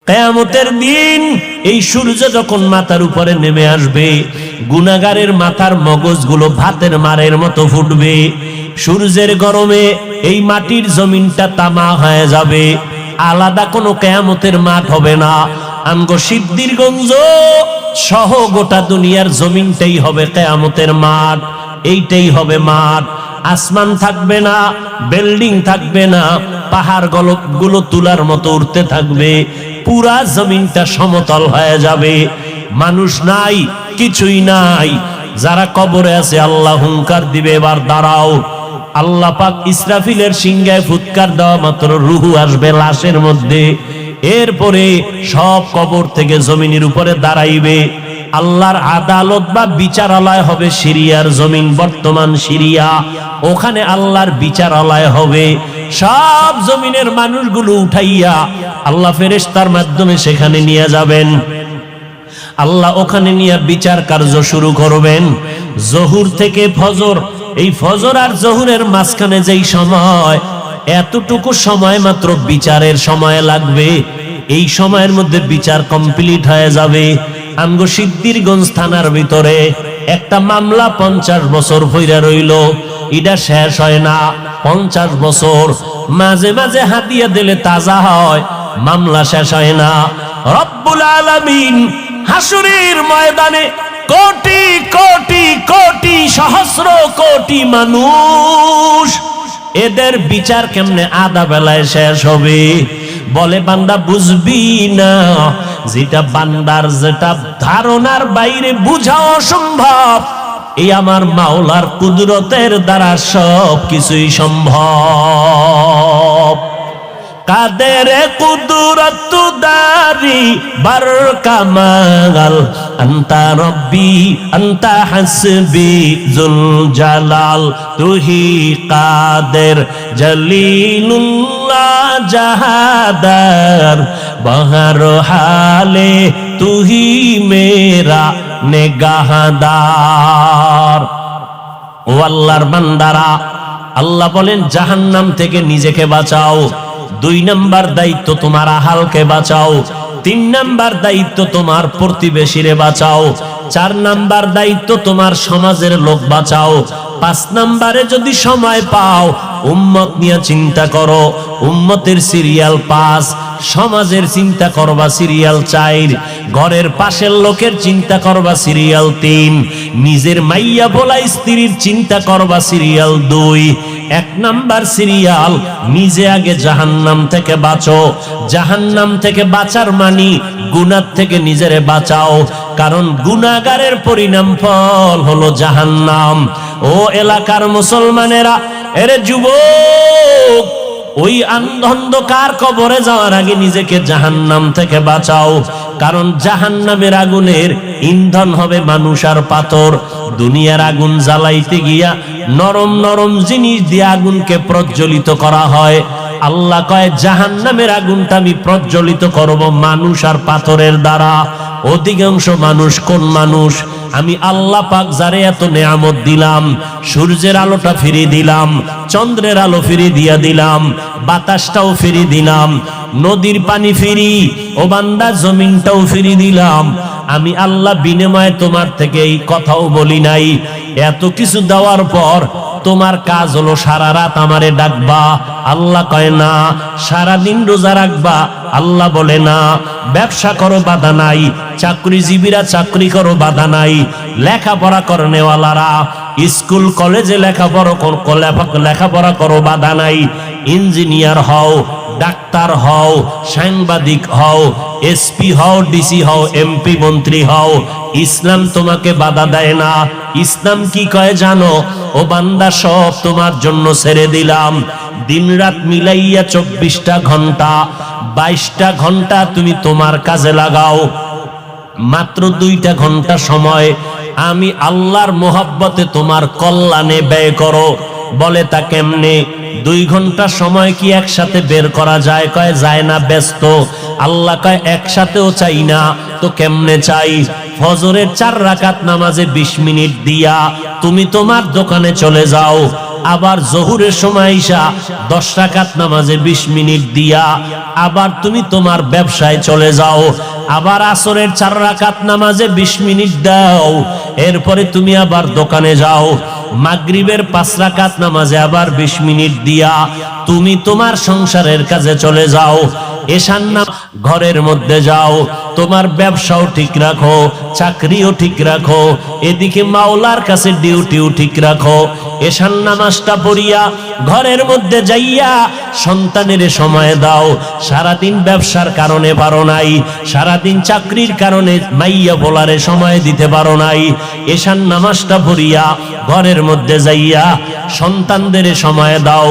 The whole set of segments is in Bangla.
কিয়ামতের দিন এই সূর্য যখন মাথার উপরে নেমে আসবে, গুনাহগারের মাথার মগজগুলো ভাতের মারের মতো ফুটবে। সূর্যের গরমে এই মাটির জমিনটা তামা হয়ে যাবে। আলাদা কোনো কিয়ামতের মাঠ হবে না। আমগো সিদ্ধিরগঞ্জ সহ গোটা দুনিয়ার জমিনটাই হবে কিয়ামতের মাঠ। এইটাই হবে মাঠ। আসমান থাকবে না, বিল্ডিং থাকবে না, পাহাড় গুলো তুলার মতো উঠতে থাকবে। পুরা জমিনটা সমতল হয়ে যাবে। মানুষ নাই, কিছুই নাই। যারা কবরে আছে আল্লাহ হুঙ্কার দিবে, এবার দাঁড়াও। আল্লাহ পাক ইসরাফিলের সিংহায় ফুৎকার দেওয়া মাত্র রুহু আসবে লাশের মধ্যে। এরপরে সব কবর থেকে জমিনের উপরে দাঁড়াইবে। আল্লাহর আদালত বা বিচারালয় হবে সিরিয়ার জমিন, বর্তমান সিরিয়া। ওখানে আল্লাহর বিচারালয় হবে। সব জমিনের মানুষগুলো উঠাইয়া আল্লাহ ফেরেশতার মাধ্যমে সেখানে নিয়ে যাবেন। আল্লাহ ওখানে নিয়ে বিচার কার্য শুরু করবেন। জহুর থেকে ফজর, এই ফজর আর জহুরের মাঝখানে যেই সময়, এতটুকু সময় মাত্র বিচারের সময় লাগবে। এই সময়ের মধ্যে বিচার কমপ্লিট হয়ে যাবে। আমগো সিদ্ধিরগঞ্জ থানার ভিতরে একটা মামলা 50 বছর হইরা রইল, এটা শেষ হয় না। 50 বছর মাঝে মাঝে হাতিয়া দিলে তাজা হয়, মামলা শেষ হয় না। রব্বুল আলামিন হাসরের ময়দানে কোটি কোটি কোটি সহস্র কোটি মানুষ, এদের বিচার কেমনে আধা বেলায় শেষ হবে? বলে বান্দা বুঝবি না, যেটা বান্দার যেটা ধারণার বাইরে বুঝা অসম্ভব, এই আমার মাওলার কুদরতের দ্বারা সব কিছুই সম্ভব। কাদের কুদরত দারি বার কামাল, আন্তা রব্বি আন্তা হাসবি জুল জালাল, তুহি কাদের জলিলুল্লাহ জাহাদার, বহর হালে তুহি মেরা নেগাহদার। ও আল্লাহর বান্দারা, আল্লাহ বলেন জাহান্নাম থেকে নিজেকে বাঁচাও। 2 নাম্বার দায়িত্ব তোমার আহালকে বাঁচাও। 3 নাম্বার দায়িত্ব তোমার প্রতিবেশীরে বাঁচাও। 4 নাম্বার দায়িত্ব তোমার সমাজের লোক বাঁচাও। 5 নাম্বারে যদি সময় পাও উম্মত নিয়ে চিন্তা করো। উম্মতের সিরিয়াল 5, সমাজের চিন্তা করবা সিরিয়াল 4, ঘরের পাশের লোকের চিন্তা করবা সিরিয়াল 3, নিজের মাইয়া বলা স্ত্রীর চিন্তা করবা সিরিয়াল 2। 1 নাম্বার সিরিয়াল, নিজে আগে জাহান্নাম থেকে বাঁচো। জাহান্নাম থেকে বাঁচার মানি গুনাহ থেকে নিজেরে বাঁচাও, কারণ গুনাহগারের পরিণাম ফল হলো জাহান্নাম। ও এলাকার মুসলমানেরা, এরে যুবক, ওই অন্ধকার কবরে যাওয়ার আগে নিজেকে জাহান্নাম থেকে বাঁচাও, কারণ জাহান্নামের আগুনের ইন্ধন হবে মানুষ আর পাথর। দুনিয়ার আগুন জ্বালাইতে গিয়া নরম নরম জিনিস দিয়ে আগুনকে প্রজ্বলিত করা হয়। আল্লাহ কয় জাহান্নামের আগুনটা আমি প্রজ্বলিত করব মানুষ আর পাথরের দ্বারা। অধিকাংশ মানুষ কোন মানুষ? আমি আল্লাহ পাক যারে এত নেয়ামত দিলাম, সূর্যের আলোটা ফিরিয়ে দিলাম, চন্দ্রের আলো ফিরিয়ে দিয়া দিলাম, বাতাসটাও ফিরিয়ে দিলাম, নদীর পানি ফিরি, ও বান্দা জমিনটাও ফিরিয়ে দিলাম। আমি আল্লাহ বিনিময়ে তোমার থেকে এই কথাও বলি নাই। এত কিছু দেওয়ার পর তোমার কাজ হলো সারা রাত আমারে ডাকবা। আল্লাহ কয় না। সারাদিন রোজা রাখবা। আল্লাহ বলে না। ব্যবসা করো, বাধা নাই। চাকরিজীবীরা চাকরি করো, বাধা নাই। লেখাপড়া করনেওয়ালারা স্কুল কলেজে লেখাপড়া করো, বাধা নাই। ইঞ্জিনিয়ার হও, ডাক্তার হও, সাংবাদিক হও, এসপি হও, ডিসি হও, এমপি মন্ত্রী হও, ইসলাম তোমাকে বাধা দেয় না। ইসলাম কি কয় জানো? ও বান্দা, সব তোমার জন্য ছেড়ে দিলাম। দিন রাত মিলাইয়া 24টা ঘন্টা, 22টা ঘন্টা তুমি তোমার কাজে লাগাও। মাত্র 2টা ঘন্টা সময় আমি আল্লাহর মোহাব্বতে তোমার কল্যাণে ব্যয় করো। বলে তা কেমনে? 2 ঘন্টা সময় কি একসাথে বের করা যায়? কয় যায় না, ব্যস্ত। আল্লাহ কয় একসাথেও চাই না, তো কেমনে চাই? ফজরের 4 রাকাত নামাজে 20 মিনিট দিয়া তুমি তোমার দোকানে চলে যাও। আবার জোহরের সময় আইসা 10 রাকাত নামাজে 20 মিনিট দিয়া আবার তুমি তোমার ব্যবসায় চলে যাও, আবার আসরের 4 রাকাত নামাজে 20 মিনিট দাও, এরপরে তুমি আবার দোকানে যাও, মাগরিবের 5 রাকাত নামাজে আবার 20 মিনিট দিয়া তুমি তোমার সংসারের কাজে চলে যাও, এশার নামাজ ঘরের মধ্যে যাও, তোমার ব্যবসাও ঠিক রাখো, চাকরিও ঠিক রাখো, এদিকে মাওলার কাছে ডিউটিও ঠিক রাখো। এশার নামাজটা পড়িয়া ঘরের মধ্যে যাইয়া সন্তানের সময় দাও। সারাদিন ব্যবসার কারণে পারো নাই, সারাদিন চাকরির কারণে মাইয়া বলারে সময় দিতে পারো নাই, এশার নামাজটা পড়িয়া ঘরের মধ্যে যাইয়া সন্তানদের সময় দাও,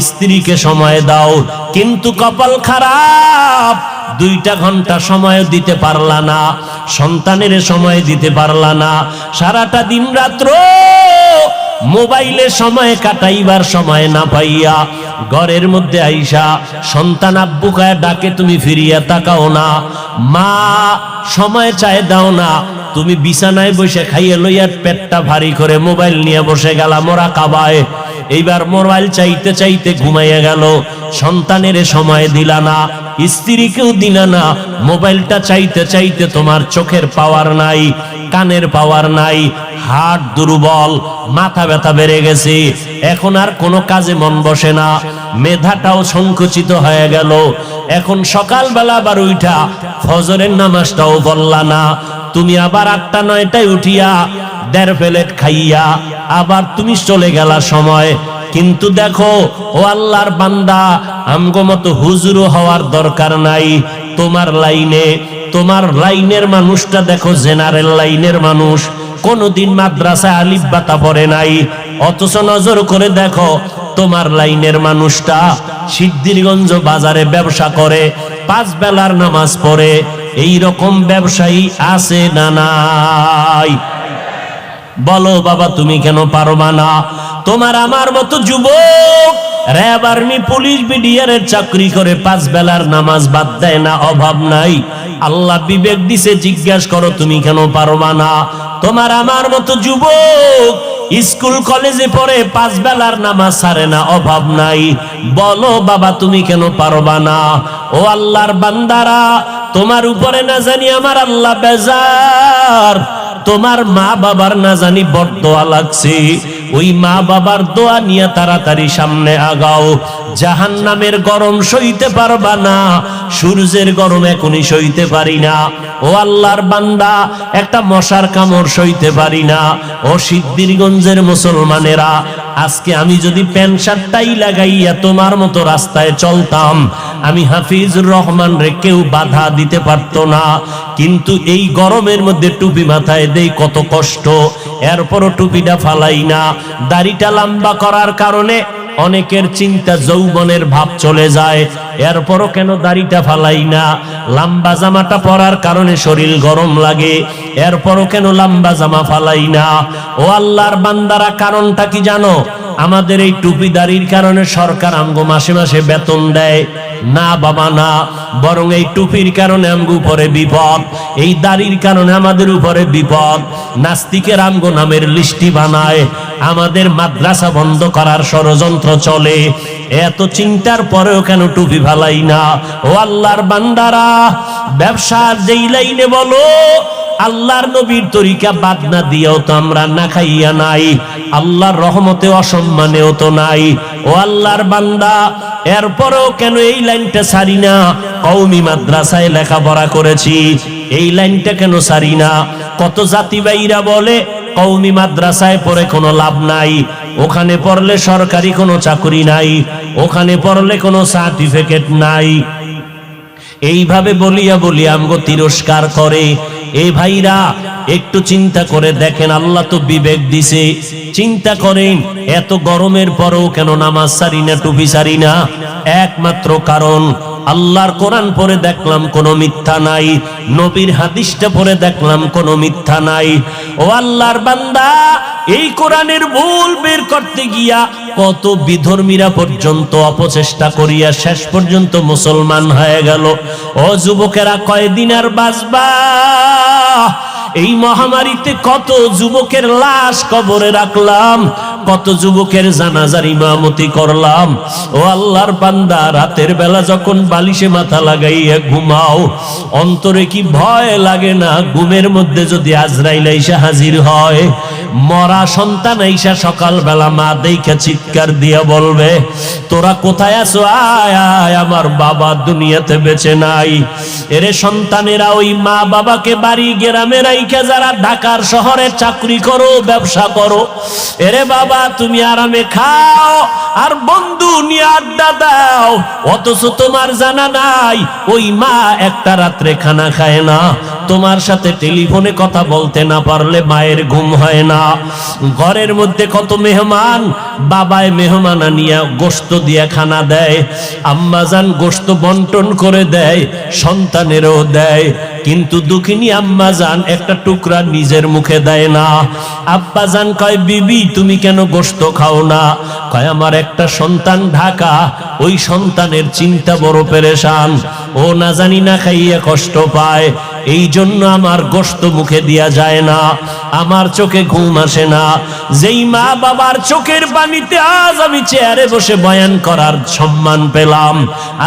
স্ত্রীকে সময় দাও। কিন্তু কপাল খারাপ, 2টা ঘন্টা সময় দিতে পারলা না, সন্তানের সময় দিতে পারলা না, সারাটা দিন রাত্র মোবাইলে সময় কাটাইবার সময় না পাইয়া ঘরের মধ্যে আইসা সন্তান আব্বু কায়া ডাকে, তুমি ফিরিয়া তাকাও না, মা সময় চায় দাও না, তুমি বিছানায় বসে খাইয়ে লইয়া পেটটা ভারী করে মোবাইল নিয়ে বসে গেলা মোরা কাবায়। এইবার মোবাইল চাইতে চাইতে ঘুমাইয়া গেল, সন্তানের সময় দিলা না, স্ত্রীকেও দিলা না, মোবাইলটা চাইতে চাইতে তোমার চোখের পাওয়ার নাই, কানের পাওয়ার নাই, হার্ট দুর্বল, মাথা ব্যথা বেড়ে গেছে, এখন আর কোনো কাজে মন বসে না, মেধাটাও সংকুচিত হয়ে গেল। এখন সকালবেলা আবার উঠা ফজরের নামাজটাও পড়লা না, তুমি আবার 8টা 9টায় উঠিয়া 1.5 প্লেট খাইয়া আবার তুমি চলে গেলা সময়। কিন্তু দেখো ও আল্লাহর বান্দা, আমগো মতো হুজুর হওয়ার দরকার নাই, তোমার লাইনে, তোমার লাইনের মানুষটা দেখো জেনারেল লাইনের মানুষ, কোনদিন মাদ্রাসায় আলিফ বাতা পড়ে নাই, অথচ নজর করে দেখো তোমার লাইনের মানুষটা সিদ্ধিরগঞ্জ বাজারে ব্যবসা করে, 5 বেলার নামাজ পড়ে। এই রকম ব্যবসায়ী আছে না নাই? বলো বাবা, তুমি কেন পারবা না? তোমার আমার মতো যুবক র‍্যাব, আর্মি, পুলিশ, বিডিআরের চাকরি করে 5 বেলার নামাজ বাদ দেয় না, অভাব নাই। আল্লাহ বিবেক দিছে, জিজ্ঞাসা করো তুমি কেন পারবা না? তোমার আমার মতো যুবক স্কুল কলেজে পড়ে 5 বেলার নামাজ ছাড়ে না, অভাব নাই। বলো বাবা, তুমি কেন পারবা না? ও আল্লাহর বান্দারা, তোমার উপরে না জানি আমার আল্লাহ বেজার, তোমার মা বাবার না জানি বরদোয়া লাগছে, ওই মা বাবার দোয়া নিয়ে তাড়াতাড়ি সামনে আগাও। জাহান্নামের গরম সইতে পারবা না, সূর্যের গরম এখনই সইতে পারি না। ও আল্লাহর বান্দা, একটা মশার কামড় সইতে পারি না। ও সিদ্ধিরগঞ্জের মুসলমানেরা, আজকে আমি যদি প্যান্ট শার্টটাই লাগাইয়া তোমার মতো রাস্তায় চলতাম, আমি হাফিজুর রহমান রে কেউ বাধা দিতে পারতো না। কিন্তু এই গরমের মধ্যে টুপি মাথায় দেই, কত কষ্ট, এরপরও টুপিটা ফালাই না। দাড়িটা লম্বা করার কারণে অনেকের চিন্তা যৌবনের ভাব চলে যায়, এরপরও কেন দাড়িটা ফালাই না? লম্বা জামাটা পরার কারণে শরীর গরম লাগে, এরপরও কেন লম্বা জামা ফালাই না? ও আল্লাহর বান্দারা, কারণটা কি জানো? আমাদের এই টুপি দাড়ির কারণে সরকার আমগো মাসে মাসে বেতন দেয় না বাবা, না, বরং এই টুপির কারণে আমগো উপরে বিপদ, এই দাড়ির কারণে আমাদের উপরে বিপদ। নাস্তিকের আমগো নামের লিস্টি বানায়, আমাদের মাদ্রাসা বন্ধ করার ষড়যন্ত্র চলে। এত চিন্তার পরেও কেন টুপি ফালাই না? ও আল্লাহর বান্দারা, ব্যবসার যেই লাইনে বলো, আল্লাহর নবীর তরিকা বাদ না দিয়েও তো আমরা না খাইয়া নাই, আল্লাহর রহমতে অসম্মানেও তো নাই। ও আল্লাহর বান্দা, এরপরেও কেন এই লাইনটা ছাড়ি না? কওমি মাদ্রাসায় লেখাপড়া করেছি, এই লাইনটা কেন ছাড়ি না? কত জাতি ভাইরা বলে কওমি মাদ্রাসায় পড়ে কোনো লাভ নাই, ওখানে পড়লে সরকারি কোনো চাকরি নাই, ওখানে পড়লে কোনো সার্টিফিকেট নাই। এইভাবে বলিয়া বলিয়া আমগো তিরস্কার করে। এই ভাইরা, একটু চিন্তা করে দেখেন, আল্লাহ তো বিবেক দিছে, চিন্তা করেন এত গরমের পরেও কেন নামাজ ছাড়ি না, টুপি ছাড়ি না? একমাত্র কারণ, আল্লাহর কোরআন পড়ে দেখলাম কোনো মিথ্যা নাই, নবীর হাদিসটা পড়ে দেখলাম কোনো মিথ্যা নাই। ও আল্লাহর বান্দা, এই কোরআনের ভুল বের করতে গিয়া কত বিধর্মীরা পর্যন্ত অপচেষ্টা করিয়া শেষ পর্যন্ত মুসলমান হয়ে গেল। ও যুবকেরা, কয়দিন আর বাঁচবা? এই মহামারীতে কত যুবকের লাশ কবরে রাখলাম, কত যুবকের জানাজার ইমামতি করলাম। ও আল্লাহর বান্দা, রাতের বেলা যখন বালিশে মাথা লাগাইয়া ঘুমাও, অন্তরে কি ভয় লাগে না? ঘুমের মধ্যে যদি আজরাইল আইসা হাজির হয়, মরা সন্তান আইসা সকালবেলা মা দেইখা চিৎকার দিয়া বলবে, তোরা কোথায় আছো? আয় আয়, আমার বাবা দুনিয়াতে বেঁচে নাই। এরে সন্তানেরা, ওই মা বাবাকে বাড়ি গ্রামে রাইখা যারা ঢাকার শহরে চাকরি করো, ব্যবসা করো, এরে বাবা তুমি আরামে খাও আর বন্ধু নিয়ে আড্ডা দাও, অথচ তোমার জানা নাই ওই মা একটা রাত্রে খানা খায় না। তোমার সাথে টেলিফোনে কথা বলতে না পারলে মায়ের ঘুম হয় না। ঘরের মধ্যে কত মেহমান, বাবায় মেহমান আনিয়া গোশত দিয়া খানা দেয়, আম্মাজান গোশত বন্টন করে দেয়, সন্তানেরও দেয়, কিন্তু দুঃখিনী আম্মাজান একটা টুকরা নিজের মুখে দেয় না। আব্বাজান কয়, বিবি তুমি কেন গোশত খাও না? কয়, আমার একটা সন্তান ঢাকা, ওই সন্তানের চিন্তা বড় পেরেশান, ও না জানি না খাইয়া কষ্ট পায়, এই জন্য আমার গোশত মুখে দিয়া যায় না, আমার চোখে ঘুম আসে না। যেই মা বাবার চোখের পানিতে আজ আমি চেয়ারে বসে বয়ান করার সম্মান পেলাম,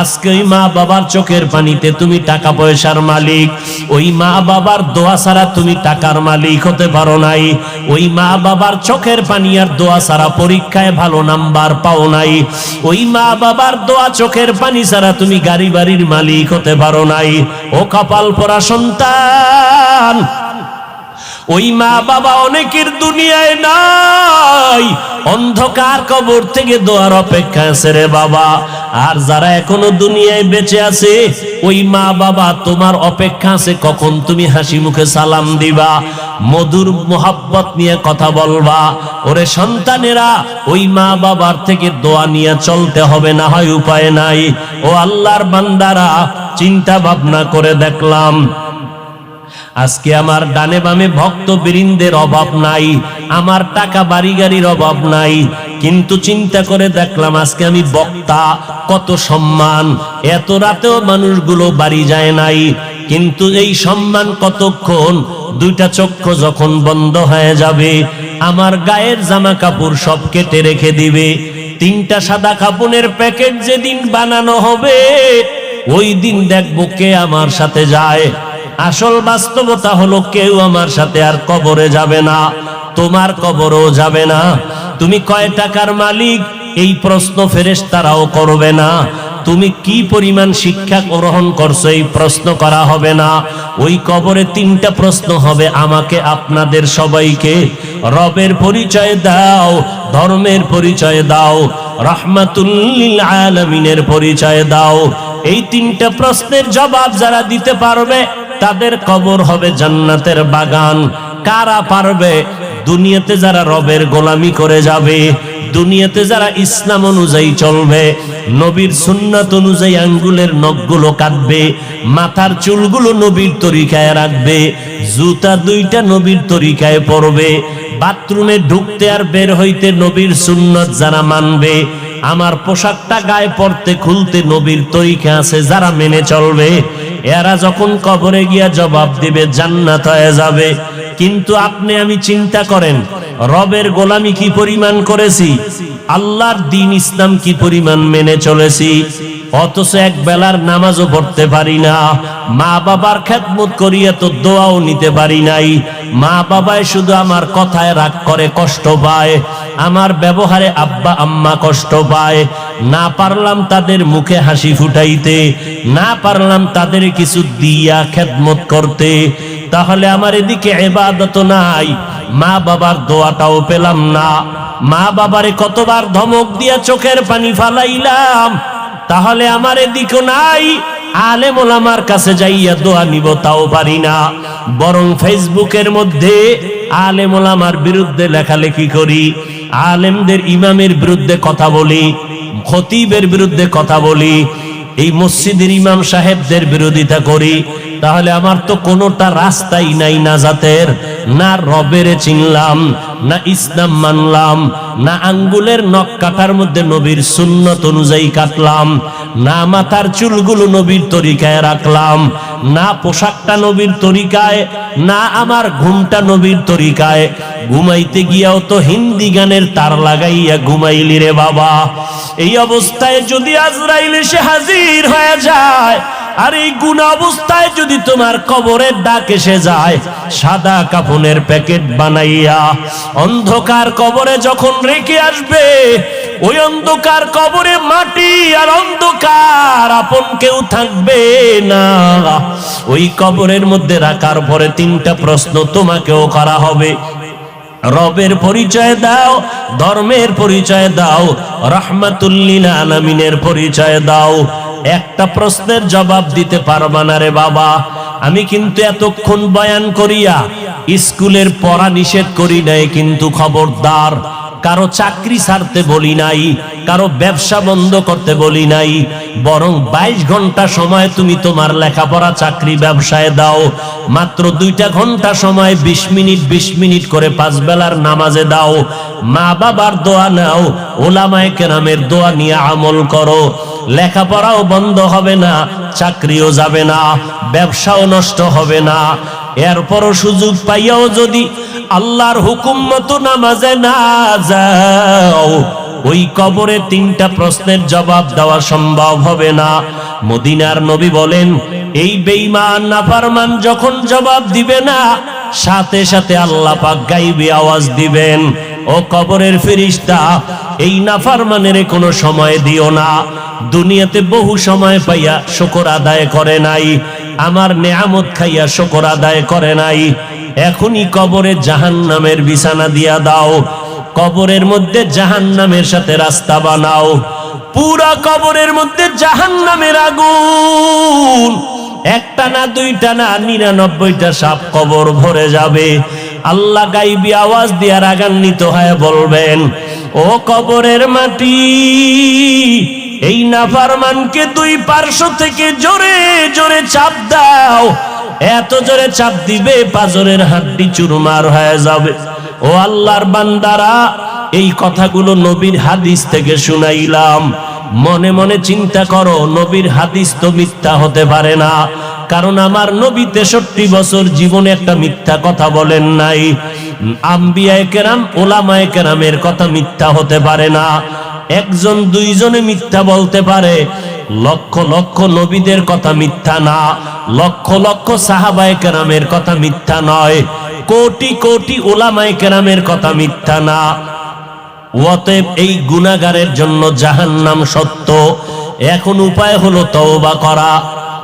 আজকে ওই মা বাবার চোখের পানিতে তুমি টাকা পয়সার মালিক। ওই মা বাবার দোয়া ছাড়া তুমি টাকার মালিক হতে পারো নাই। ওই মা বাবার চোখের পানি আর দোয়া ছাড়া পরীক্ষায় ভালো নাম্বার পাও নাই। ওই মা বাবার দোয়া চোখের পানি ছাড়া তুমি গাড়ি বাড়ির মালিক হতে পারো নাই। ও কপাল পোড়া সন্তান, ওই মা বাবা অনেকের দুনিয়ায় নাই, অন্ধকার কবর থেকে দোয়ার অপেক্ষা আছে রে বাবা। আর যারা এখনো দুনিয়ায় বেঁচে আছে, ওই মা বাবা তোমার অপেক্ষা আছে কখন তুমি হাসি মুখে সালাম দিবা, মধুর মোহাব্বত নিয়ে কথা বলবা। ওরে সন্তানেরা, ওই মা বাবার থেকে দোয়া নিয়ে চলতে হবে, না হয় উপায় নাই। ও আল্লাহর বান্দারা, চিন্তা ভাবনা করে দেখলাম আজকে আমার ডানে বামে ভক্ত বৃন্দের অভাব নাই, আমার টাকা বাড়ি গাড়ির অভাব নাই, কিন্তু চিন্তা করে দেখলাম আজকে আমি বক্তা, কত সম্মান, এত রাতেও মানুষগুলো বাড়ি যায় নাই, কিন্তু এই সম্মান কতক্ষণ? দুইটা চক্ষু যখন বন্ধ হয়ে যাবে, আমার গায়ের জামা কাপড় সব কেটে রেখে দিবে, তিনটা সাদা কাপড়ের প্যাকেট যেদিন বানানো হবে, ওই দিন দেখবো কে আমার সাথে যায়। আসল বাস্তবতা হলো কেউ আমার সাথে আর কবরে যাবে না, তোমার কবরও যাবে না। তুমি কয় টাকার মালিক এই প্রশ্ন ফেরেশতারাও করবে না। তুমি কি পরিমাণ শিক্ষা গ্রহণ করছো এই প্রশ্ন করা হবে না। ওই কবরে তিনটা প্রশ্ন হবে আমাকে, আপনাদের সবাইকে। রবের পরিচয় দাও, ধর্মের পরিচয় দাও, রাহমাতুল লিল আলামিনের পরিচয় দাও। এই তিনটা প্রশ্নের জবাব যারা দিতে পারবে তাদের কবর হবে জান্নাতের বাগান। কারা পারবে? দুনিয়াতে যারা রবের গোলামি করে যাবে, দুনিয়াতে যারা ইসলাম অনুযায়ী চলবে, নবীর সুন্নাত অনুযায়ী আঙ্গুলের নখগুলো কাটবে, মাথার চুলগুলো নবীর তরিকায় রাখবে, জুতা দুইটা নবীর তরিকায় পরবে, বাথরুমে ঢুকতে আর বের হইতে নবীর সুন্নাত যারা মানবে, আমার পোশাকটা গায়ে পরতে খুলতে নবীর তরিকা আছে যারা মেনে চলবে, এরা যখন কবরে গিয়া জবাব দিবে জান্নাত হয়ে যাবে। কিন্তু আপনি আমি চিন্তা করেন, রবের গোলামি কি পরিমাণ করেছি, আল্লাহর দ্বীন ইসলাম কি পরিমাণ মেনে চলেছি, অথচ এক বেলার নামাজও পড়তে পারি না, মা বাবার খেদমত করিয়া তো দোয়াও নিতে পারি নাই। মা বাবায় শুধু আমার কথায় রাগ করে, কষ্ট পায়, আমার ব্যবহারে আব্বা আম্মা কষ্ট পায়, না পারলাম তাদের মুখে হাসি ফুটাইতে, না পারলাম তাদের কিছু দিয়া খেদমত করতে, তাহলে আমার এদিকে ইবাদত নাই, মা বাবার দোয়াটাও পেলাম না। মা বাবারে কতবার ধমক দিয়া চোখের পানি ফালাইলাম, তাহলে আমার এদিকে নাই, আলেম ওলামার কাছে যাইয়া দোয়া নিব তাও পারি না, বরং ফেসবুকের মধ্যে আলেম ওলামার বিরুদ্ধে লেখালেখি করি, আলেমদের ইমামের বিরুদ্ধে কথা বলি, খতিবের বিরুদ্ধে কথা বলি, এই মসজিদের ইমাম সাহেবদের বিরোধিতা করি, তাহলে আমার তো কোনোটা রাস্তাই নাই নাজাতের। না রবের চিনলাম, না ইসলাম মানলাম, না আঙ্গুলের নখ কাটার মধ্যে নবীর সুন্নত অনুযায়ী কাটলাম, না মাথার চুলগুলো নবীর তরিকায় রাখলাম, না পোশাকটা নবীর তরিকায়, না আমার ঘুমটা নবীর তরিকায়। ঘুমাইতে গিয়াও তো হিন্দি গানের তার লাগাইয়া ঘুমাইলি রে বাবা। এই অবস্থায় যদি আজরাইল এসে হাজির হয়ে যায়, আর এই গুনাহ অবস্থায় যদি তোমার কবরের ডাক এসে যায়, সাদা কাফনের প্যাকেট বানাইয়া অন্ধকার কবরে যখন রেখে আসবে, ওই অন্ধকার কবরে মাটি আর অন্ধকার, আপন কেউ থাকবে না। ওই কবরের মধ্যে রাখার পরে তিনটা প্রশ্ন তোমাকেও করা হবে। রবের পরিচয় দাও, ধর্মের পরিচয় দাও, রাহমাতুল লিল আলামিনের পরিচয় দাও। একটা প্রশ্নের জবাব দিতে পারবা না রে বাবা। আমি কিন্তু এতক্ষণ বয়ান করিয়া স্কুলের পড়া নিষেধ করি নাই, কিন্তু খবরদার, কারো চাকরি ছাড়তে বলি নাই, কারো ব্যবসা বন্ধ করতে বলি নাই, বরং 22 ঘন্টা সময় তুমি তোমার লেখাপড়া চাকরি ব্যবসায় দাও। মাত্র 2টা ঘন্টা সময় 20 মিনিট 20 মিনিট করে 5 বেলার নামাজে দাও। মা বাবার দোয়া নাও, ওলামায়ে কেরামের দোয়া নিয়ে আমল করো। লেখাপড়াও বন্ধ হবে না, চাকরিও যাবে না, ব্যবসাও নষ্ট হবে না। এরপরও সুযোগ পাইয়াও যদি আল্লাহর হুকুম মতো নামাজে না যাও, ওই কবরে 3টা প্রশ্নের জবাব দেওয়া সম্ভব হবে না। মদিনার নবী বলেন, এই বেঈমান নাফরমান যখন জবাব দিবে না, সাথে সাথে আল্লাহ পাক গায়বী আওয়াজ দিবেন, ও কবরের ফেরেশতা, এই নাফরমানের কোনো সময় দিও না। দুনিয়াতে বহু সময় পাইয়া শুকর আদায় করে নাই, আমার নেয়ামত খাইয়া শুকর আদায় করে নাই, এখনই কবরে জাহান্নামের বিছানা দিয়া দাও। কবরের মধ্যে জাহান্নামের সাথে রাস্তা বানাও। পুরা কবরের মধ্যে জাহান্নামের আগুন, একটা না, 2টা না, 99টা সাপ কবর ভরে যাবে। আল্লাহ গায়বী আওয়াজ দিয়া রাগান্বিত হয়ে বলবেন, ও কবরের মাটি, এই নাফরমানকে 2 পার্শ্ব থেকে জোরে জোরে চাপ দাও। এত জোরে চাপ দিবে পাজরের হাড্ডি চুরমার হয়ে যাবে। ও আল্লাহর বান্দারা, এই কথাগুলো নবীর হাদিস থেকে শুনাইলাম। মনে মনে চিন্তা করো, নবীর হাদিস তো মিথ্যা হতে পারে না, কারণ আমার নবী 63 বছর জীবনে একটা মিথ্যা কথা বলেন নাই। আম্বিয়ায়ে কেরাম, ওলামায়ে কেরামের কথা মিথ্যা হতে পারে না। 1জন 2জনে মিথ্যা বলতে পারে, লক্ষ লক্ষ নবীদের কথা মিথ্যা না, লক্ষ লক্ষ সাহাবায়ে কেরামের কথা মিথ্যা নয়, কোটি কোটি ওলামায়ে কেরামের কথা মিথ্যা না। অতএব এই গুনাহগারের জন্য জাহান্নাম সত্য। এখন উপায় হলো তওবা করা।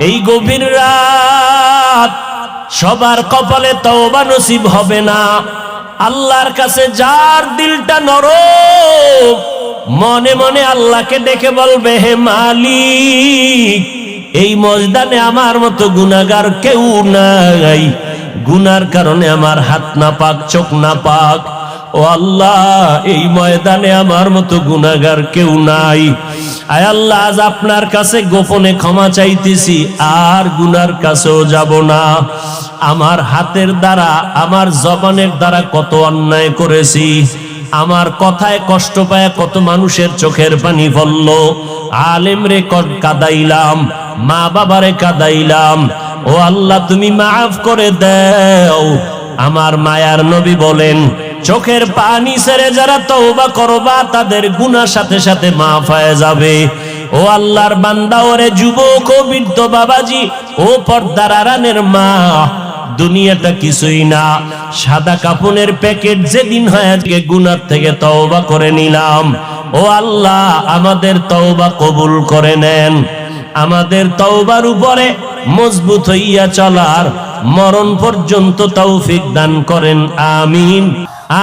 এই গভীর রাত সবার কপালে তওবা নসিব হবে না। আল্লাহর কাছে যার দিলটা নরম, মনে মনে আল্লাহকে ডেকে বলবে, হে মালিক, এই ময়দানে আমার মতো গুনাহগার কেউ নাই, গুনার কারণে আমার হাত না পাক, চোখ না পাক। ও আল্লাহ, এই ময়দানে আমার মতো গুনাহগার কেউ নাই। আয় আল্লাহ, আজ আপনার কাছে গোপনে ক্ষমা চাইতেছি, আর গুনার কাছেও যাব না। আমার হাতের দ্বারা, আমার জবানের দ্বারা কত অন্যায় করেছি, আমার কথায় কষ্ট পায় কত মানুষের চোখের পানি পড়ল, আলেম রে কাদাইলাম, মা বাবারে কাদাইলাম। ও আল্লাহ, তুমি মাফ করে দাও। আমার মায়ার নবী বলেন, চোখের পানি ছেড়ে যারা তওবা করবা, তাদের গুনাহ সাথে সাথে মাফ হয়ে যাবে। ও আল্লাহর বান্দা, ওরে যুবক ও বৃদ্ধ বাবাজি, ও পর্দার আড়ালের মা, দুনিয়াটা কিছুই না, সাদা কাফনের প্যাকেট। যেদিন হয় আজকে গুনাহ থেকে তওবা করে নিলাম। ও আল্লাহ, আমাদের তওবা কবুল করে নেন। আমাদের তওবার উপরে মজবুত হইয়া চলার মরণ পর্যন্ত তৌফিক দান করেন, আমিন।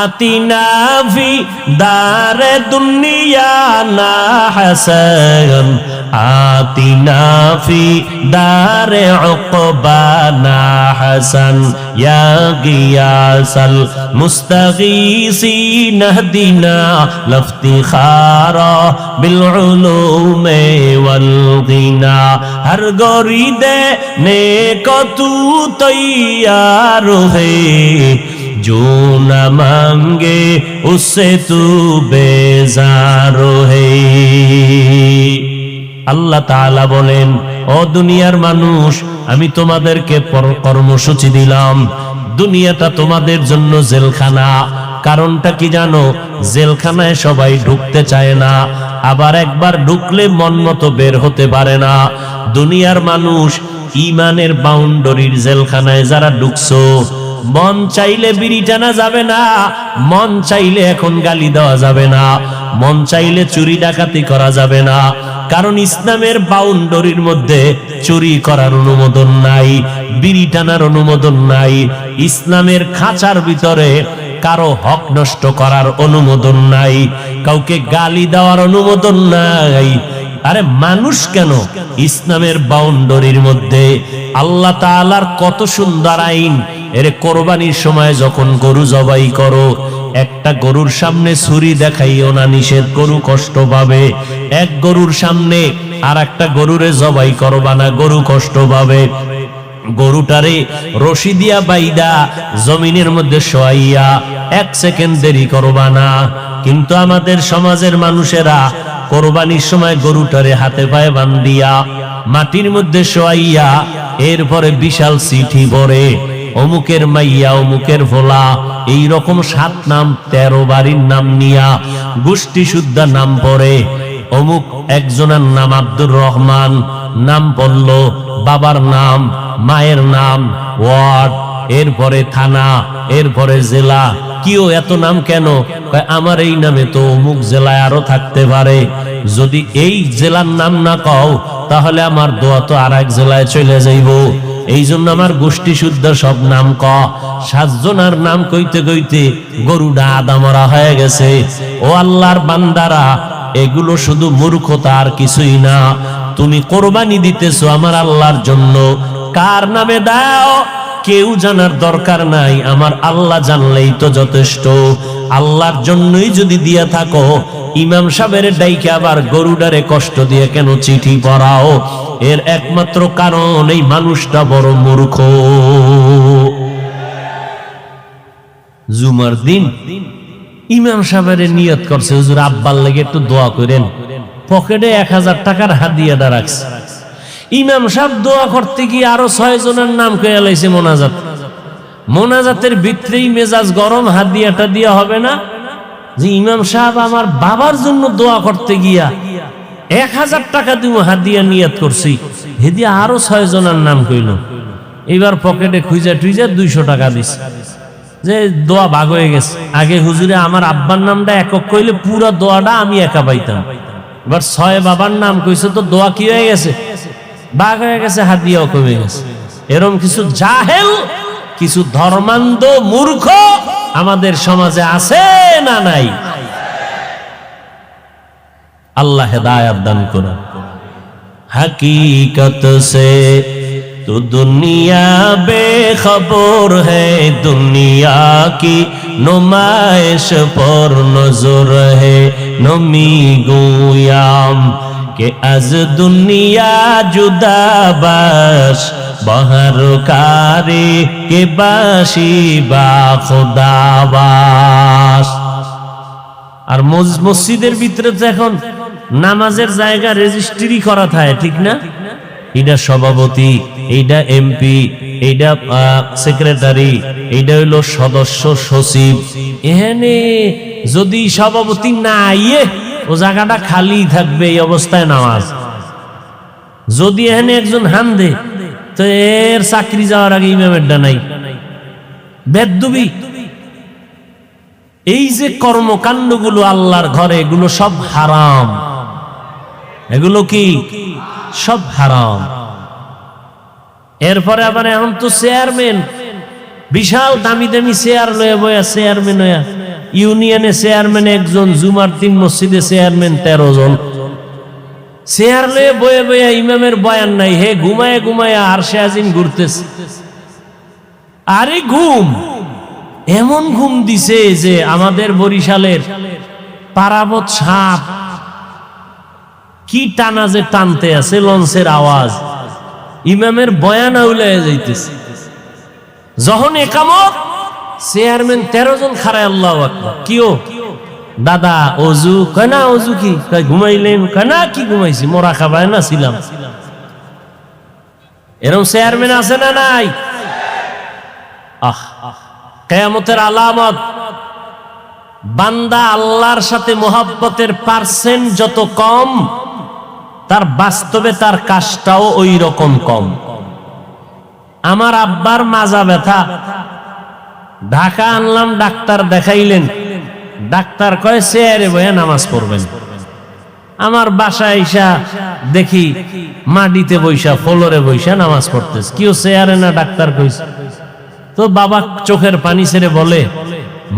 আতিনা ফি দারে দুনিয়া না হাসান, আতিনা ফি দারে উকবা না হাসান, ইয়া গিয়াসাল মুস্তাগীসিন হদিনা লফতিখারা বিল উলুমে ওয়াল গিনা। হর গরিদে নেক তু তৈয়ার হে, जो न मांगे उससे तू बेजार है। আল্লাহ তাআলা বলেন, ও দুনিয়ার মানুষ, আমি তোমাদেরকে কর্মসূচি দিলাম, দুনিয়াটা তোমাদের জন্য জেলখানা। কারণটা কি জানো? জেলখানায় সবাই ঢুকতে চায় না, আবার একবার ঢুকলে মন মতো বের হতে পারে না। দুনিয়ার মানুষ, ইমানের বাউন্ডারির জেলখানায় যারা ঢুকছো, মন চাইলে বিড়ি টানা যাবে না, মন চাইলে এখন গালি দেওয়া যাবে না, মন চাইলে চুরি ডাকাতি করা যাবে না। কারণ ইসলামের বাউন্ডারির মধ্যে চুরি করার অনুমোদন নাই, বিড়ি টানার অনুমোদন নাই। ইসলামের খাঁচার ভিতরে কারো হক নষ্ট করার অনুমোদন নাই, কাউকে গালি দেওয়ার অনুমোদন নাই। আরে মানুষ কেন, ইসলামের বাউন্ডারির মধ্যে আল্লাহ তাআলার কত সুন্দর আইন। এর কোরবানির সময় যখন গরু জবাই করো, একটা গরুর সামনে ছুরি দেখাইও না, নিষেধ, গরু কষ্ট পাবে। এক গরুর সামনে আর একটা গরুরে জবাই করবা না, গরু কষ্ট পাবে। গরুটারে রশি দিয়া বাইদা জমিনের মধ্যে শোয়াইয়া 1 সেকেন্ড দেরি করবা না। কিন্তু আমাদের সমাজের মানুষেরা কোরবানির সময় গরুটারে হাতে পায়ে বান্ধিয়া মাটির মধ্যে শোয়াইয়া এরপরে বিশাল চিঠি পড়ে, অমুকের মাইয়া, অমুকের ভোলা, এই রকম 7 নাম 13 বাড়ির নাম নিয়া গোষ্ঠী শুদ্ধা নাম পড়ে। অমুক একজনের নাম আব্দুর রহমান, নাম পড়ল, বাবার নাম, মায়ের নাম, ওয়ার্ড, এরপরে থানা, এরপরে জেলা। কিও এত নাম কেন? আমার এই নামে তো অমুক জেলায় আরো থাকতে পারে, যদি এই জেলার নাম না কও তাহলে আমার দোয়া তো আর এক জেলায় চলে যাইব। এই জন্য আমার গোষ্ঠী শুদ্ধ সব নাম ক। 7 জনের নাম কইতে কইতে গরুটা আদা মরা হয়ে গেছে। ও আল্লাহর বান্দারা, এগুলো শুধু মূর্খতা আর কিছুই না। তুমি কোরবানি দিতেছো আমার আল্লাহর জন্য, কার নামে দাও কেউ জানার দরকার নাই, আমার আল্লাহ জানলেই তো যথেষ্ট। আল্লাহর জন্যই যদি দিয়া থাকো, ইমাম সাহেবের ডাইকে আবার গরুডারে কষ্ট দিয়ে কেন চিঠি পড়াও? এর একমাত্র কারণ এই মানুষটা বড় মূর্খ। জুমার দিন ইমাম সাহেবের নিয়ত করছে, হুজুর আব্বার লাগে একটু দোয়া করেন, পকেটে 1000 টাকার হাদিয়াটা রাখছে। ইমাম সাহেব দোয়া করতে গিয়ে আরো 6 জনের নাম কয়ে লাইছে মোনাজাত। মোনাজাতের ভিতরেই মেজাজ গরম, হাদিয়াটা দিয়া হবে না, যে ইমাম সাহেব আমার বাবার জন্য দোয়া করতে গিয়া 1000 টাকা দিব হাদিয়া নিয়ত করছি, হেদিয়া আরো 6 জনের নাম কইল। এবার পকেটে খুঁজা টুইজা 200 টাকা দিছে, যে দোয়া ভাগ হয়ে গেছে। আগে হুজুরে আমার আব্বার নামটা একক কইলে পুরো দোয়াটা আমি একা পাইতাম, এবার 6 বাবার নাম কইছে তো দোয়া কি হয়ে গেছে, ভাগ হয়ে গেছে, হাদিয়াও কমে গেছে। এরকম কিছু জাহেল, কিছু ধর্মান্ধ মূর্খ আমাদের সমাজে আছে না নাই? আল্লাহ হেদায়েত দান করুন। हकीकत से तो दुनिया बेखबर है, दुनिया की नुमाइश पर नजर है। नमी गोयाम के अज दुनिया जुदा बाश, बहर कारे के बाशी बा खुदा बाश। আর মসজিদের ভিতরে তো এখন নামাজের জায়গা রেজিস্ট্রি করা থাকে, ঠিক না? এইটা সভাপতি, এইটা এমপি, এইটা সেক্রেটারি, এইটা হইলো সদস্য সচিব। এখানে যদি সভাপতি না আইয়ে ও জায়গাটা খালি থাকবে, এই অবস্থায় নামাজ। যদি এখানে একজন হান্দে তো এর চাকরি যাওয়ার আগে ইমামেরটা নাই, বেদবি। এই যে কর্মকাণ্ডগুলো আল্লাহর ঘরে, এগুলো সব হারাম। এগুলো কি সব হারাম। এরপরে আবার এখন তো চেয়ারম্যান, বিশাল দামি দামি চেয়ার লয়ে বয়া চেয়ারম্যান হইয়া, ইউনিয়নে চেয়ারম্যান একজন, জুমার দিন মসজিদে চেয়ারম্যান 13 জন। চেয়ার লয়ে বয়ে বয়া ইমামের বয়ান নাই, হে ঘুমায় ঘুমায় আরশে আজিম ঘুরতেছে। আরে ঘুম, এমন ঘুম দিছে যে আমাদের বরিশালের পারাবত সাপ কি টানা যে টানতে আছে, লঞ্চের আওয়াজ, ইমামের বয়ান আউলায় যাইতেছে। যখন একামত, চেয়ারম্যান 13 জন খারায় আল্লাহু আকবার, কিও দাদা অজু কয় না, অজু কি কয় ঘুমাইলেন কয় না, কি ঘুমাইছি মোরা খাবায় না ছিলাম। এরকম চেয়ারম্যান আছে না নাই? কিয়ামতের আলামত, বান্দা আল্লাহর সাথে মোহাব্বতের পার্সেন্ট যত কম, তার বাস্তবে তার কাজটাও ওই রকম কম। আমার আব্বার মাজা ব্যথা, ঢাকা আনলাম, ডাক্তার দেখাইলেন, ডাক্তার কয় চেয়ারে বসে নামাজ পড়বেন। আমার বাসায় আইসা দেখি মাটিতে বৈশা, ফ্লোরে বৈশা নামাজ পড়তেছে। কেউ চেয়ারে না, ডাক্তার কইছে। তো বাবা চোখের পানি ছেড়ে বলে,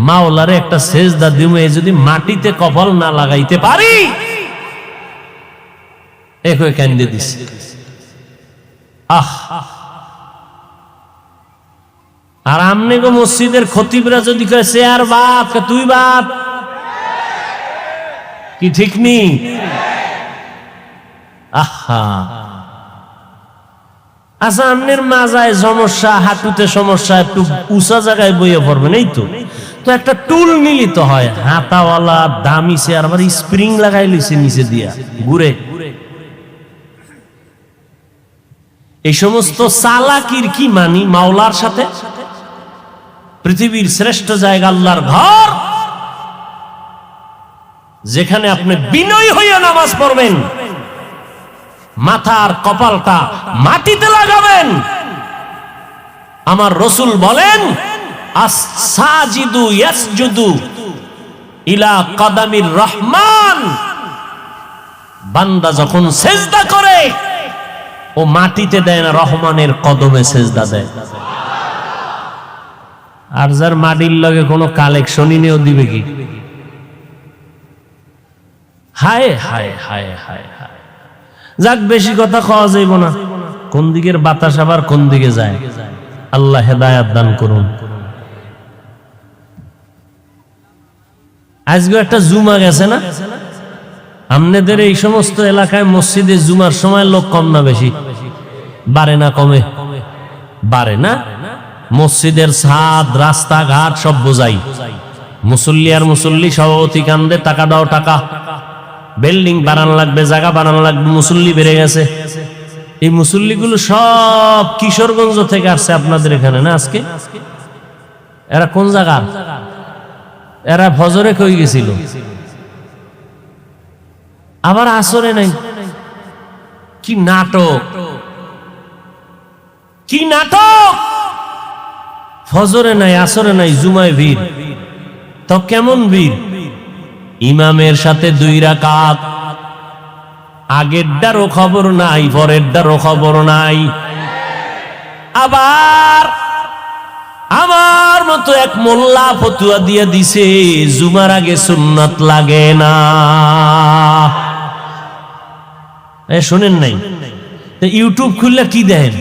মাওলারে একটা সেজদা দিমু, যদি মাটিতে কপাল না লাগাইতে পারি। একই কান্দে দিছে। আর আমনে গো মসজিদের খতিবরা যদি কয় চেয়ার বাদ, তুই বাদ, কি ঠিক নি? আচ্ছা, আমনের মাজায় সমস্যা, হাঁটুতে সমস্যা, একটু উঁচা জায়গায় বইয়ে পড়বেন, এই তো। তো একটা টুল মিলিত হয়, হাতাওয়ালা দামি চেয়ার, আবার স্প্রিং লাগাই লইছে নিচে দিয়া, ঘুরে। এই সমস্ত চালাকির কি মানি মাওলার সাথে? পৃথিবীর শ্রেষ্ঠ জায়গা আল্লাহর ঘর, যেখানে আপনি বিনয়ী হইয়া নামাজ পড়বেন, মাথার কপালটা মাটিতে লাগাবেন। আমার রাসূল বলেন, আস-সাজিদু ইয়াসজুদু ইলা কদামির রহমান। বান্দা যখন সেজদা করে, ও মাটিতে দেয় না, রহমানের কদমে সেজদা দেয়। আর যার মাটির লগে কোনো কালেকশনই নেও, দিবে কি? হায় হায় হায় হায় হায়। যাক, বেশি কথা খাওয়া যাইব না। কোন দিকের বাতাস আবার কোন দিকে যায়, আল্লাহ হেদায়াত দান করুন। আজকে একটা জুমা গেছে না, আপনাদের এই সমস্ত এলাকায় মসজিদে জুমার সময় লোক কম না বেশি? বাড়ে না কমে? বাড়ে না। মসজিদের ছাদ, রাস্তাঘাট সব বোঝাই, মুসল্লি আর মুসল্লি সভাপতি কান্দে, টাকা দাও টাকা, বিল্ডিং বানানো লাগবে, জায়গা বানানো লাগবে, মুসল্লি বেড়ে গেছে। এই মুসল্লিগুলো সব কিশোরগঞ্জ থেকে আসছে আপনাদের এখানে না আজকে? এরা কোন জায়গা? এরা ফজরে কই গেছিল, আবার আসরে নাই। কি নাটক, কি নাটক! ফজরে নাই, আসরে নাই, জুমায় ভিড়। তো কেমন ভিড়? ইমামের সাথে 2 রাকাত, আগেরটারও খবর নাই, পরেরটারও খবর নাই। আবার আমার মতো এক মোল্লা ফতুয়া দিয়ে দিছে, জুমার আগে সুন্নাত লাগে না। শোনেন নাই? ইউটিউব খুললে কি দেন?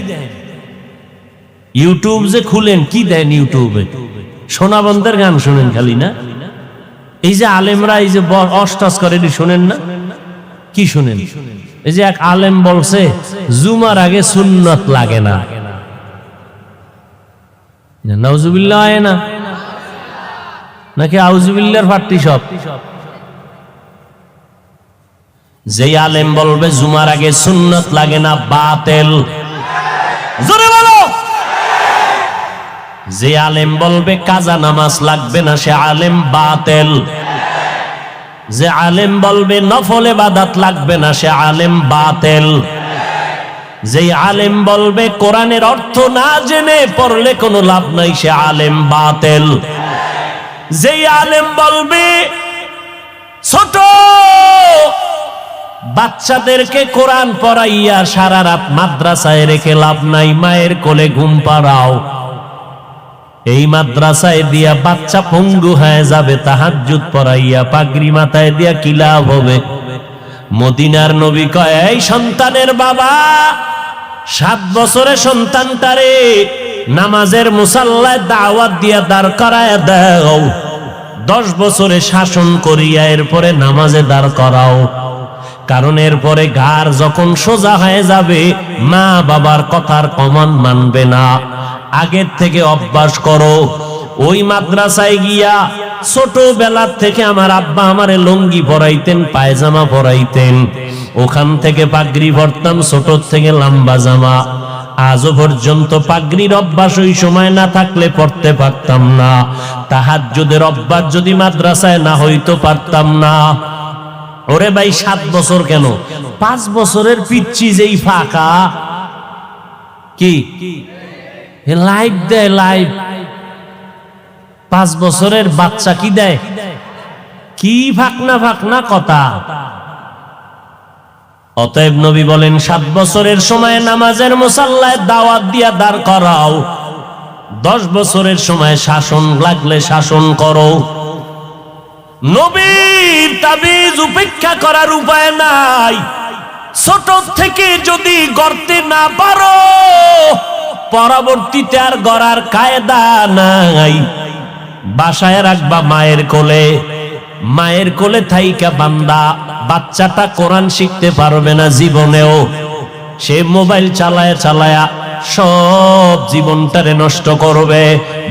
ইউটিউব যে খুলেন, কি দেন ইউটিউবে? সোনা বন্ধের গান শোনেন খালি না? এই যে আলেমরা এই যে অষ্টাস করে, শোনেন না? কি শুনেন? এই যে এক আলেম বলছে জুমার আগে সুন্নাত লাগে না। নাউজুবিল্লাহ হয় না নাকি আউজুবিল্লাহর ফাটতি সব? যে আলেম বলবে জুমার আগে সুন্নাত লাগে না, বাতিল। জোরে বলো। যে আলেম বলবে কাজা নামাজ লাগবে না, সে আলেম বাতিল। যে আলেম বলবে নফল ইবাদত লাগবে না, সে আলেম বাতিল। যে আলেম বলবে কোরআনের অর্থ না জেনে পড়লে কোনো লাভ নাই, সে আলেম বাতিল। যে আলেম বলবে ছোট বাচ্চাদেরকে কোরআন পড়াইয়া সারা রাত মাদ্রাসায় রেখে লাভ নাই, মায়ের কোলে ঘুম পাড়াও। এই মাদ্রাসায় দিয়া বাচ্চা পঙ্গু হয়ে যাবে, তাহাজ্জুদ পড়াইয়া পাগড়ি মাথায় দিয়া কি লাভ হবে? মদিনার নবী কয়, এই সন্তানের বাবা, 7 বছরে সন্তানটারে নামাজের মুসাল্লায় দাওয়াত দিয়া দাঁড় করায় দাও, 10 বছরে শাসন করিয়া এরপরে নামাজে দাঁড় করাও। কারণ এরপরে ঘাড় যখন সোজা হয়ে যাবে, মা বাবার কথার কমান মানবে না। আগের থেকে অভ্যাস করো, ওই মাদ্রাসায় গিয়া ছোটবেলা থেকে আমার আব্বা আমারে লুঙ্গি পরাইতেন, পায়জামা পরাইতেন, ওখান থেকে পাগড়ি পরতাম, ছোট থেকে লম্বা জামা। আজও পর্যন্ত পাগড়ির অভ্যাস ওই সময় না থাকলে পড়তে পারতাম না। তাহাজ্জুদের অভ্যাস যদি মাদ্রাসায় না হইতো পারতাম না। ওরে ভাই 7 বছর কেন, 5 বছরের পিচ্ছি যেই ফাঁকা, কি লাইভ দেয়, লাইভ 5 বছরের বাচ্চা কি দেয়, কি ফাঁকনা ফাঁকনা কথা। অতএব নবী বলেন 7 বছরের সময় নামাজের মুসাল্লায় দাওয়াত দিয়া দাঁড় করাও, 10 বছরের সময় শাসন লাগলে শাসন করো। নবীর তাবিজ উপেক্ষা করার উপায় নাই। ছোট থেকে যদি গড়তে না পারো, পরবর্তীতে আর গড়ার কায়দা নাই। বাসায় রাখবা মায়ের কোলে, মায়ের কোলে থাইকা বান্দা বাচ্চাটা কোরআন শিখতে পারবে না জীবনেও। সে মোবাইল চালায়া চালায়া সব জীবনটারে নষ্ট করবে।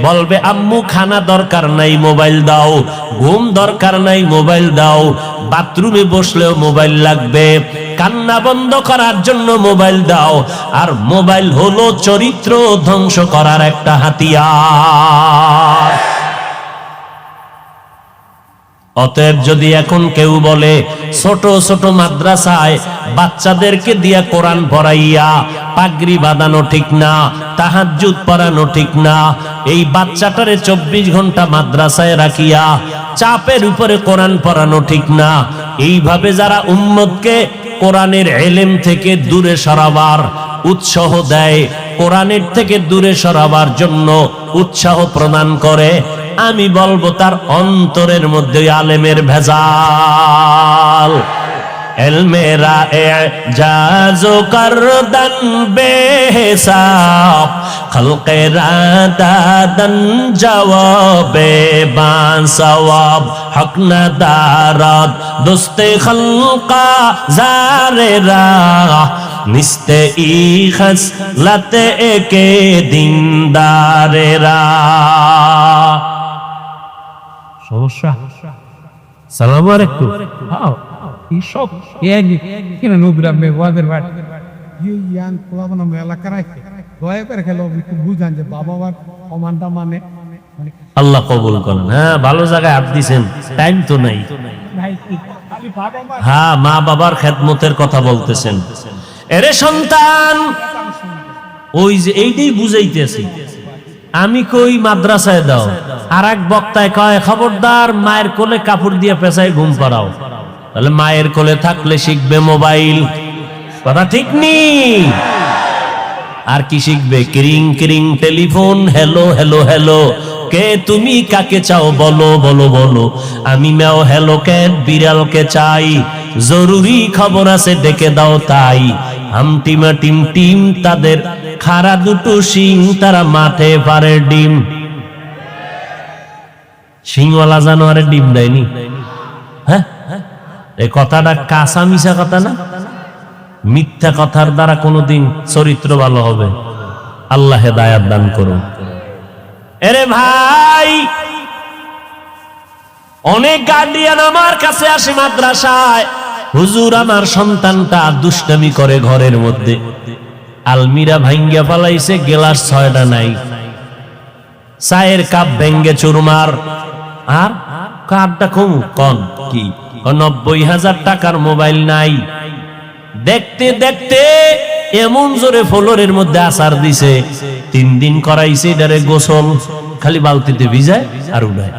বলবে আম্মু খানা দরকার নাই, মোবাইল দাও, ঘুম দরকার নাই, মোবাইল দাও, বাথরুমে বসলেও মোবাইল লাগবে, কান্না বন্ধ করার জন্য মোবাইল দাও। আর মোবাইল হলো চরিত্র ধ্বংস করার একটা হাতিয়ার। অতএব যদি এখন কেউ বলে ছোট ছোট মাদ্রাসায় বাচ্চাদেরকে দিয়া কোরআন পড়াইয়া পাগড়ি বাঁধানো ঠিক না, তাহাজ্জুদ পড়ানো ঠিক না, এই বাচ্চাটারে 24 ঘন্টা মাদ্রাসায় রাখিয়া চাপের উপরে কোরআন পড়ানো ঠিক না, এইভাবে যারা উম্মতকে কোরআনের ইলম থেকে দূরে সরাবার উৎসাহ দেয়, কোরআনের থেকে দূরে সরাবার জন্য উৎসাহ প্রদান করে, আমি বলবো তার অন্তরের মধ্যে আলেমের ভেজাল। এলমেরা এজাজো করদান বেহিসাব, খলকেরা দাদান জওয়াবে বাসওয়াব, হক না দারাত দোস্তে খলকা জারেরা, নিস্তে ই খসলতে একে দিনদারেরা। সমস্যা সালাম আলাইকুম। সব কিনা নবীরা ওয়াদের বাট ইয়ান কোলাবনা এলাকা রাখে দয়া করে খেলো একটু বুঝান যে বাবা মার কমান্ডা মানে আল্লাহ কবুল করেন। হ্যাঁ, ভালো জায়গায় হাত দিছেন, টাইম তো নাই। হ্যাঁ, মা বাবার খেদমতের কথা বলতেছেন। এরে সন্তান, ওই যে এইটাই বুঝাইতেছি আমি, কই মাদ্রাসায় দাও, আর এক বক্তায় কয় খবরদার মায়ের কোলে কাপড় দিয়ে পেঁচায় ঘুম পাড়াও। তাহলে মায়ের কোলে থাকলে শিখবে মোবাইল, কথা ঠিক নি? আর কি শিখবে? কিরিং কিরিং টেলিফোন, হ্যালো হ্যালো হ্যালো, কে তুমি কাকে চাও বলো বলো বলো, আমি ম্যাও হ্যালো ক্যাট বিড়ালকে চাই, জরুরি খবর আছে ডেকে দাও তাই। হামটিমা টিম টিম তাদের খাড়া দুটো শিং, তারা মাঠে পারে ডিম। শিংওয়ালা জানোয়ারের ডিম দেয়নি? হ্যাঁ, এই কথাটা কাঁচা মিশা কথা না? মিথ্যা কথার দ্বারা কোনোদিন চরিত্র ভালো হবে? আল্লাহ হেদায়াত দান করুন। এরে ভাই, অনেক গার্ডিয়ান আমার কাছে আসে মাদ্রাসায়, হুজুর আমার সন্তানটা দুষ্টামি করে ঘরের মধ্যে, আলমিরা ভাঙ্গিয়া ফালাইছে, গ্লাস 6টা নাই, চায়ের কাপ ভেঙ্গে চুরমার, আর কাপটা কম কন কি 90,000 টাকার মোবাইল নাই। দেখতে দেখতে এমন জোরে ফ্লোরের মধ্যে আসার দিছে, 3 দিন করাইছে এটারে গোসল, খালি বালতিতে ভিজায় আর উড়ায়।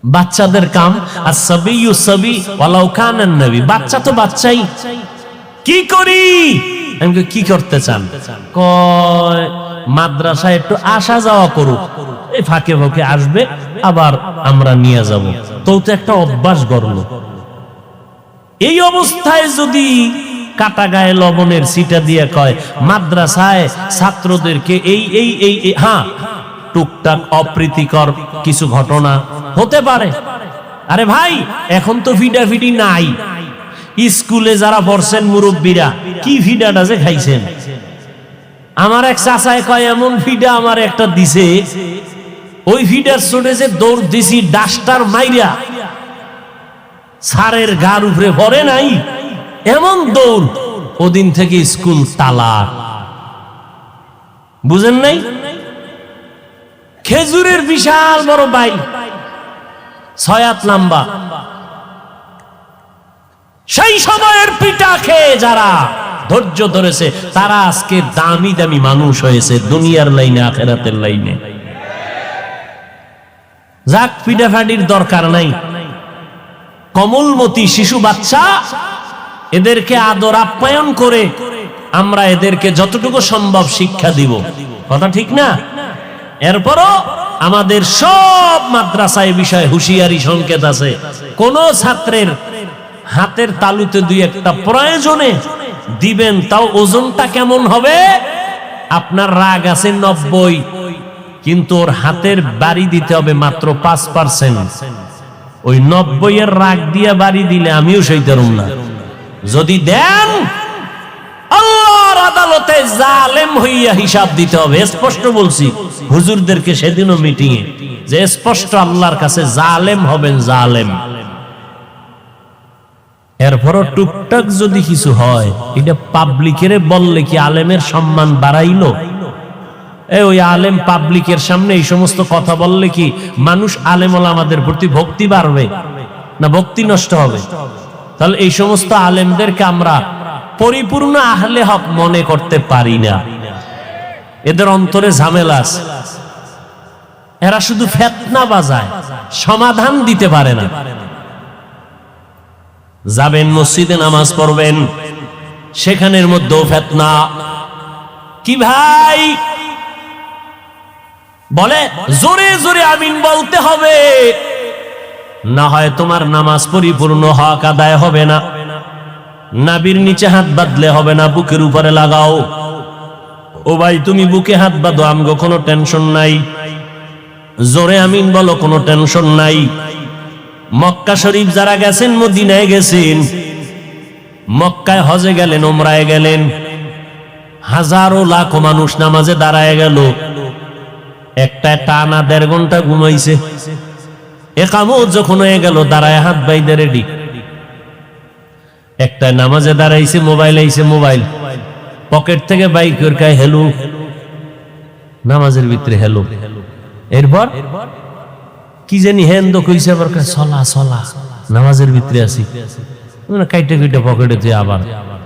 বাচ্চাদের কাম আসসাবিয়ু সাবি ওয়ালাউ কানান নবী, বাচ্চা তো বাচ্চাই। কি করি? আমি কি করতে চান? কয় মাদ্রাসায় একটু আসা যাওয়া করুক, এই ফাঁকে ফাঁকে আসবে, আবার আমরা নিয়ে যাব। তো একটা অভ্যাস গড়লো। এই অবস্থায় যদি কাটা গায়ে লবণের সিটা দিয়ে কয় মাদ্রাসায় ছাত্রদেরকে এই এই এই হ্যাঁ, টুকটাক অপ্রীতিকর কিছু ঘটনা হতে পারে। আরে ভাই, এখন তো ফিডাফিডি নাই। স্কুলে যারা পড়ছেন মুরব্বীরা, কি ফিডাটা যে খাইছেন, আমার এক চাচায় কয় এমন ফিডা আমার একটা দিছে, ওই ফিডার চোটে যে দৌড় দিছি ডাস্টার মাইরা সারের গার উপরে ভরে নাই, এমন দৌড়। ওদিন থেকে স্কুল তালাক। বুঝেন নাই? খেজুরের বিশাল বড় বাইল, 6 হাত লম্বা। সেই সময়ের পিঠা খেয়ে যারা ধৈর্য ধরেছে তারা আজকে দামি দামি মানুষ হয়েছে, দুনিয়ার লাইনে আখিরাতের লাইনে। যাক, পিঠাফাটির দরকার নাই। কমলমতি শিশু বাচ্চা, এদেরকে আদর আপ্যায়ন করে আমরা এদেরকে যতটুকু সম্ভব শিক্ষা দিব। কথা ঠিক না? এরপরও আমাদের সব মাদ্রাসায় বিষয়ে হুঁশিয়ারি সংকেত আছে। কোন ছাত্রের হাতের তালুতে 2-1টা প্রয়োজনে দিবেন, তাও ওজনটা কেমন হবে? আপনার রাগ আছে 90, কিন্তু ওর হাতের বাড়ি দিতে হবে মাত্র 5%। ওই 90-এর রাগ দিয়ে বাড়ি দিলে আমিও সইতারুম না। যদি দেন, আল্লাহর আদালতে জালেম হইয়া হিসাব দিতে হবে। স্পষ্ট বলছি হুজুরদেরকে সেদিনও মিটিং এ, যে স্পষ্ট আল্লাহর কাছে জালেম হবেন, জালেম। এরপরও টুকটাক যদি কিছু হয়, এটা পাবলিকের বললে কি আলেমের সম্মান বাড়াইলো? ওই আলেম পাবলিকের সামনে এই সমস্ত কথা বললে কি মানুষ আলেম আমাদের প্রতি ভক্তি বাড়বে না ভক্তি নষ্ট হবে? তাহলে এই সমস্ত আলেমদেরকে আমরা পরিপূর্ণ আহলে হক মনে করতে পারি না। এদের অন্তরে ঝামেলা আছে, এরা শুধু ফিতনা বাজায়, সমাধান দিতে পারে না। যাবেন মসজিদে নামাজ পড়বেন, সেখানের মধ্যেও ফিতনা। কি ভাই বলে জোরে জোরে আমিন বলতে হবে, না হয় তোমার নামাজ পরিপূর্ণ হক আদায় হবে না। নাভির নিচে হাত বাঁধলে হবে না, বুকের উপরে লাগাও। ও ভাই, তুমি বুকে হাত বাঁধো, আমগো কোনো টেনশন নাই। জোরে আমিন বলো, কোনো টেনশন নাই। মক্কা শরীফ যারা গেছেন, মদিনায় গেছেন, মক্কায় হজে গেলেন, ওমরায় গেলেন, হাজারো লাখো মানুষ নামাজে দাঁড়ায় গেল, একটা টানা 1.5 ঘন্টা ঘুমাইছে। একামত যখন হয়ে গেল, দাঁড়ায় হাত বাইদে রেডি। একটা নামাজে দাঁড়াইছে, মোবাইল আইছে, মোবাইল পকেট থেকে বাইক করে হেলো, নামাজের ভিতরে হেলো। এরপর কি জানি হেন্দ কইছে, আবার চলা চলা, নামাজের ভিতরে আছি, কাইটে কাইটে পকেটে দিয়ে আবার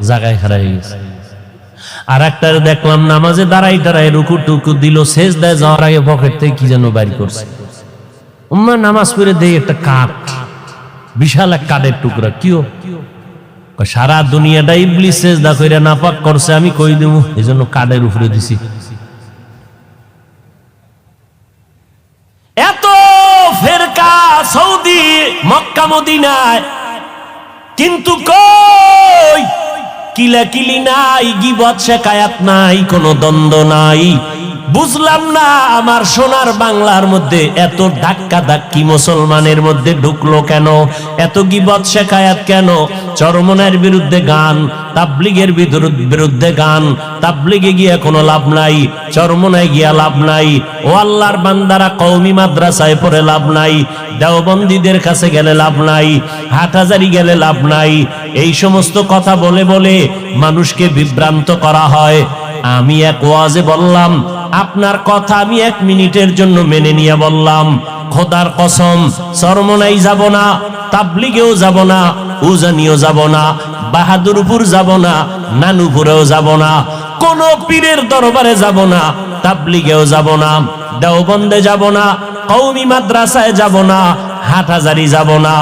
জায়গায় খাড়া হয়ে গেছে। আর একটা দেখলাম নামাজে দাঁড়াই দাঁড়াই রুকু টুকু দিল, সেজদায় যাওয়ার আগে পকেট থেকে কি যেন বাইর করছে। উম্মা নামাজ পড়ে দেই একটা কাঠ, বিশাল এক কাঠের টুকরা। কিও? সারা দুনিয়াটা ইবলিস সেজদা কইরা নাপাক করছে, আমি কই দেবো, এজন্য কাঠের উপরে দিছি। এত ফেরকা সৌদি, মক্কা, মদিনায়, কিন্তু কই কিলাকিলি নাই, গীবত শেকায়াত নাই, কোনো দ্বন্দ্ব নাই। বুঝলাম না আমার সোনার বাংলার মধ্যে এত ধাক্কা ধাক্কি মুসলমানের মধ্যে ঢুকলো কেন? এত গীবত শেকায়াত কেন? চরমনায়ের বিরুদ্ধে গান, তাবলীগের বিরুদ্ধে গান। তাবলীগে গিয়া কোনো লাভ নাই, চরমনায় গিয়া লাভ নাই। ও আল্লাহর বান্দারা, কওমি মাদ্রাসায় পড়ে লাভ নাই, দেওবন্দীদের কাছে গেলে লাভ নাই, হাটহাজারি গেলে লাভ নাই। এই সমস্ত কথা বলে বলে মানুষকে বিভ্রান্ত করা হয়। আমি এক ওয়াজে বললাম, আপনার কথা আমি 1 মিনিটের জন্য মেনে নিয়ে বললাম, খোদার কসম চরমনাই যাব না, তাবলীগেও যাব না, উজানিও যাব না, বাহাদুরপুর যাব না, নানুপুরেও যাব না, কোন পীরের দরবারে যাব না, তাবলীগেও যাব না, দেওবন্দে যাব না, কওমি মাদ্রাসায় যাব না, হাটহাজারি যাব না।